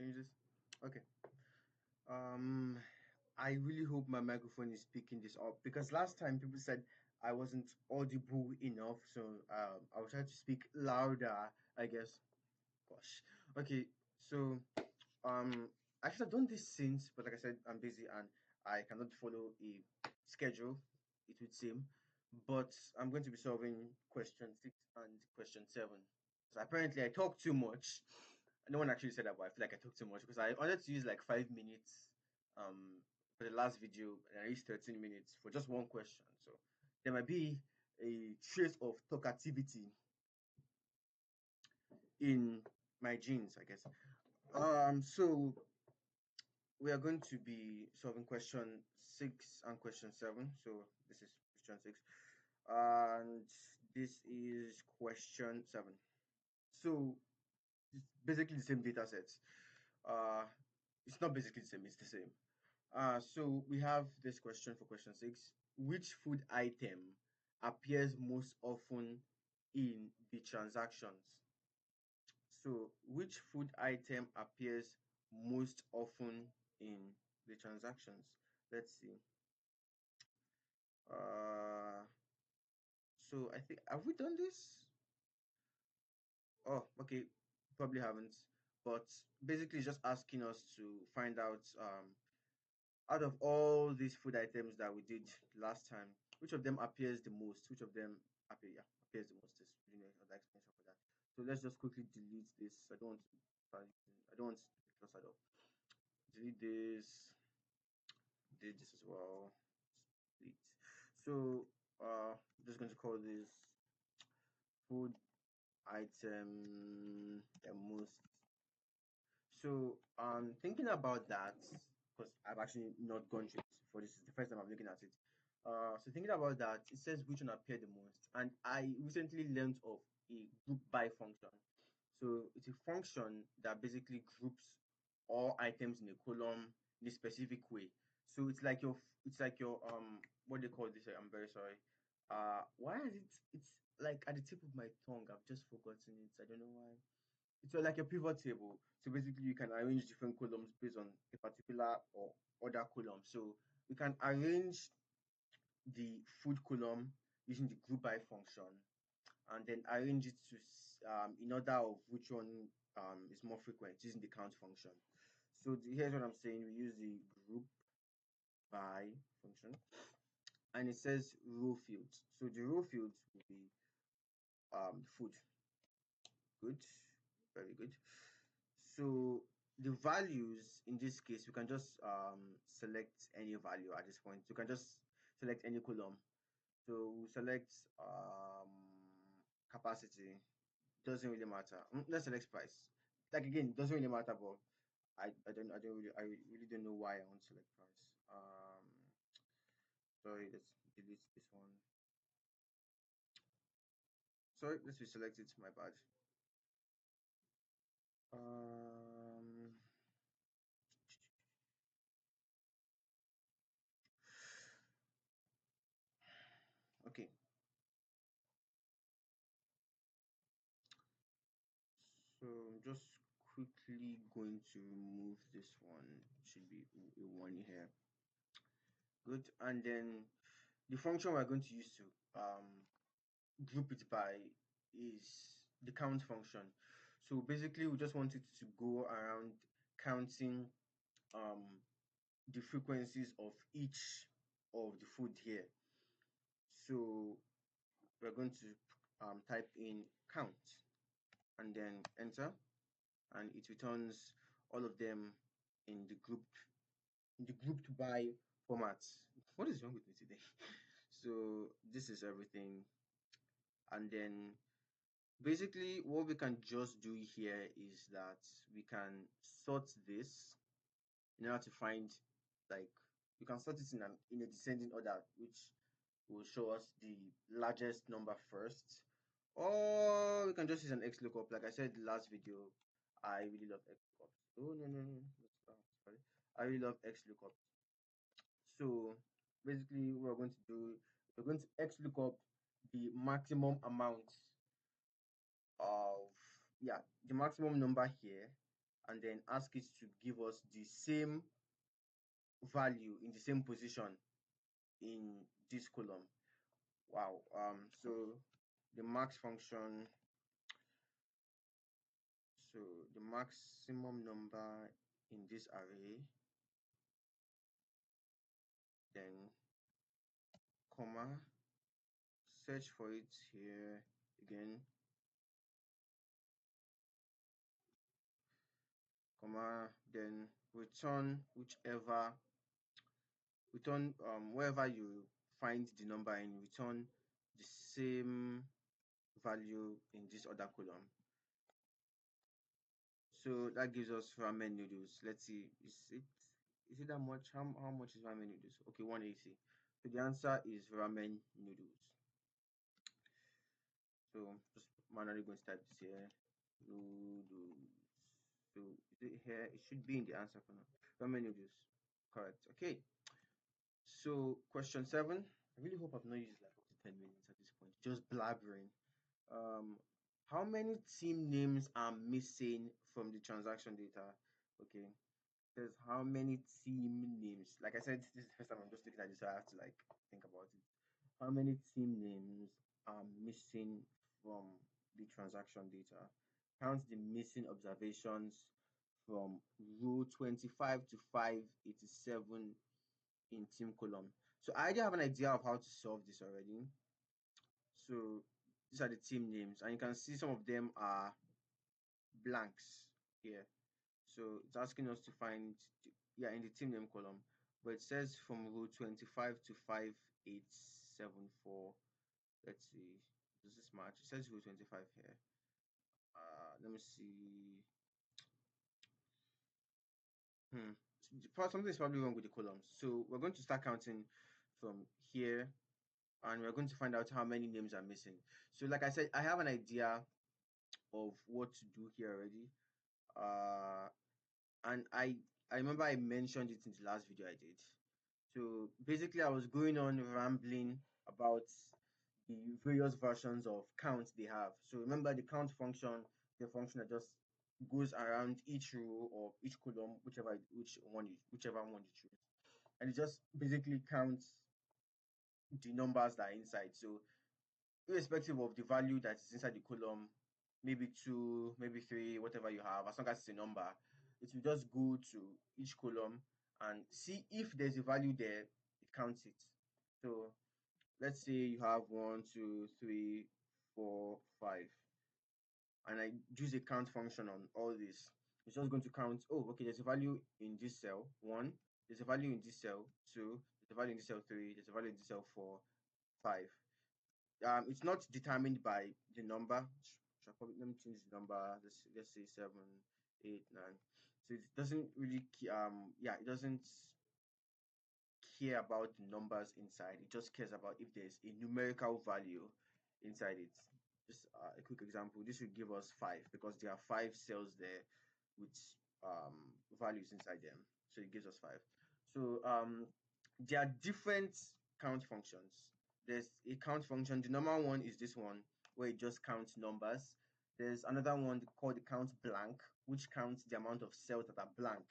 change this. Okay. Um, I really hope my microphone is picking this up because last time people said I wasn't audible enough, so I will try to speak louder, I guess. Gosh. Okay. So um, I should have done this since, but like I said, I'm busy and I cannot follow a schedule. It would seem, but I'm going to be solving question 6 and question 7. So apparently, I talk too much. No one actually said that, but I feel like I talk too much because I wanted to use like 5 minutes for the last video, and I used 13 minutes for just one question. So there might be a trace of talkativity in my genes, I guess. So we are going to be solving question 6 and question 7. So this is question 6, and this is question 7. So it's basically the same data sets. Uh, it's not basically the same, it's the same. So we have this question for question 6. Which food item appears most often in the transactions? So which food item appears most often in the transactions? Let's see. Uh, so I think, have we done this? Oh, okay. Probably haven't. But basically, it's just asking us to find out of all these food items that we did last time, which of them appears the most? Which of them appears the most? There's really no other explanation for that. So let's just quickly delete this. I don't want to be cluttered up. Delete this. Delete this as well. Delete. So I'm just going to call this food item the most. So thinking about that, because I've actually not gone through this before. This is the first time I'm looking at it. So thinking about that, it says which one appeared the most, and I recently learned of a group by function. So it's a function that basically groups all items in a column in a specific way. So it's like your what do they call this? I'm very sorry. Why is it? It's like at the tip of my tongue. I've just forgotten it. I don't know why. It's like a pivot table. So basically, you can arrange different columns based on a particular or other column. So we can arrange the food column using the group by function, and then arrange it to in order of which one is more frequent using the count function. So here's what I'm saying. We use the group by function, and it says row fields. So the row fields will be food. Good, very good. So the values in this case, we can just select any value at this point. You can just select any column. So we select capacity. Doesn't really matter. Let's select price. Like again, doesn't really matter, but I really don't know why I want to select price. Sorry, let's delete this one. Sorry, let's reselect it. My bad. Um, okay. So I'm just quickly going to remove this one. Should be a one here. Good. And then the function we're going to use to group it by is the count function. So basically, we just want it to go around counting um, the frequencies of each of the food here. So we're going to type in count and then enter, and it returns all of them in the grouped by format. What is wrong with me today? So this is everything, and then basically what we can just do here is that we can sort this in order to find, like, you can sort it in a descending order, which will show us the largest number first, or we can just use an XLOOKUP. Like I said last video, I really love XLOOKUPs. Oh no no no, sorry. I really love XLOOKUPs. So basically what we're going to do, we're going to XLOOKUP the maximum amount of, yeah, the maximum number here, and then ask it to give us the same value in the same position in this column. Wow. So the max function, so the maximum number in this array, then comma, search for it here again, comma, then return wherever you find the number in, return the same value in this other column. So that gives us ramen noodles. Let's see, is it that much? How much is ramen noodles? Okay, 180. So the answer is ramen noodles. So just manually going to type this here. Noodles. So is it here? It should be in the answer for now. Ramen noodles. Correct. Okay. So question 7. I really hope I've not used like up to 10 minutes at this point. Just blabbering. Um, how many team names are missing from the transaction data? Okay. Says how many team names. Like I said, this is the first time I'm just looking at this, so I have to like think about it. How many team names are missing from the transaction data? Count the missing observations from row 25 to 587 in team column. So I already have an idea of how to solve this already. So these are the team names, and you can see some of them are blanks here. So it's asking us to find, yeah, in the team name column, but it says from row 25 to 5874. Let's see, does this match? It says row 25 here. Let me see. Something is probably wrong with the columns. So we're going to start counting from here, and we're going to find out how many names are missing. So like I said, I have an idea of what to do here already. And I remember I mentioned it in the last video I did. So basically I was going on rambling about the various versions of count they have. So remember the count function, the function that just goes around each row or each column, whichever one you choose. And it just basically counts the numbers that are inside. So irrespective of the value that is inside the column, maybe 2, maybe 3, whatever you have, as long as it's a number, it will just go to each column and see if there's a value there, it counts it. So let's say you have 1, 2, 3, 4, 5, and I use a count function on all this. It's just going to count, oh, okay, there's a value in this cell, 1, there's a value in this cell, 2, there's a value in this cell, 3, there's a value in this cell, 4, 5. It's not determined by the number. Let me change the number. Let's say 7, 8, 9. So it doesn't really it doesn't care about the numbers inside. It just cares about if there's a numerical value inside it. Just a quick example. This will give us 5 because there are 5 cells there with values inside them. So it gives us 5. So there are different count functions. There's a count function. The normal one is this one where it just counts numbers. There's another one called the count blank, which counts the amount of cells that are blank.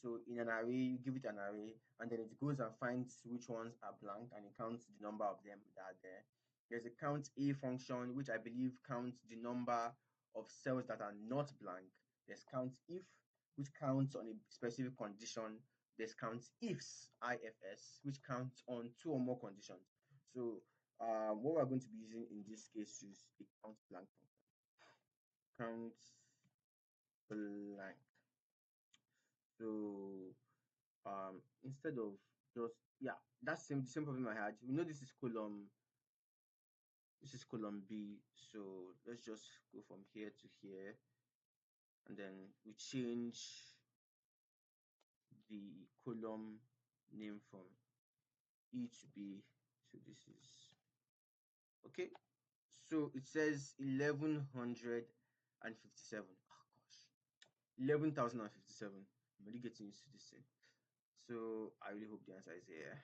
So in an array, you give it an array, and then it goes and finds which ones are blank, and it counts the number of them that are there. There's a count A function, which I believe counts the number of cells that are not blank. There's count if, which counts on a specific condition. There's count ifs, IFS, which counts on 2 or more conditions. So what we're going to be using in this case is a count blank function. Count blank. So instead of just, yeah, that's the same problem I had. We know this is column B, so let's just go from here to here, and then we change the column name from E to B. So this is okay. So it says 1157. Oh gosh, 11,057. I'm really getting used to this thing. So I really hope the answer is here.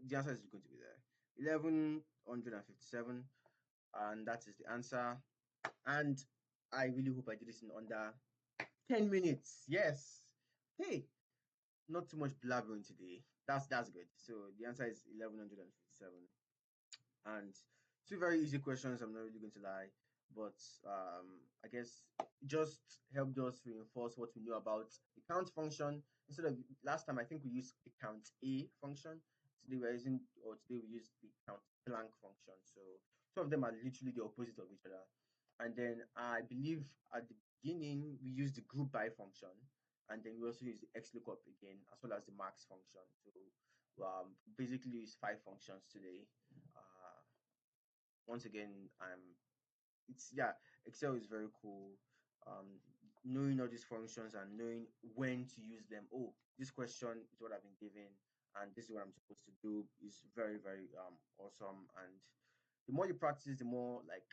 The answer is going to be there. 1157, and that is the answer. And I really hope I did this in under 10 minutes. Yes. Hey, not too much blabbering today. That's good. So the answer is 1157. And two very easy questions. I'm not really going to lie, but I guess it just helped us reinforce what we knew about the count function. Instead of last time, I think we used the count a function. Today we use the count blank function. So two of them are literally the opposite of each other. And then I believe at the beginning we used the group by function, and then we also use the xlookup again, as well as the max function. So basically use five functions today. Uh, Once again, it's yeah, Excel is very cool. Um, Knowing all these functions and knowing when to use them. Oh, this question is what I've been given, and this is what I'm supposed to do is very, very awesome. And the more you practice, the more like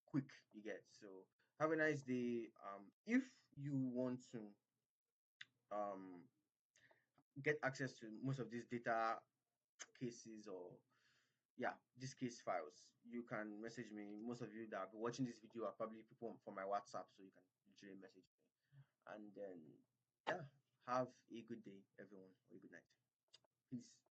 quick you get. So have a nice day. If you want to um get access to most of these data cases or yeah, these case files, you can message me. Most of you that are watching this video are probably people from my WhatsApp, so you can literally message me. And then, yeah, have a good day, everyone, or a good night. Peace.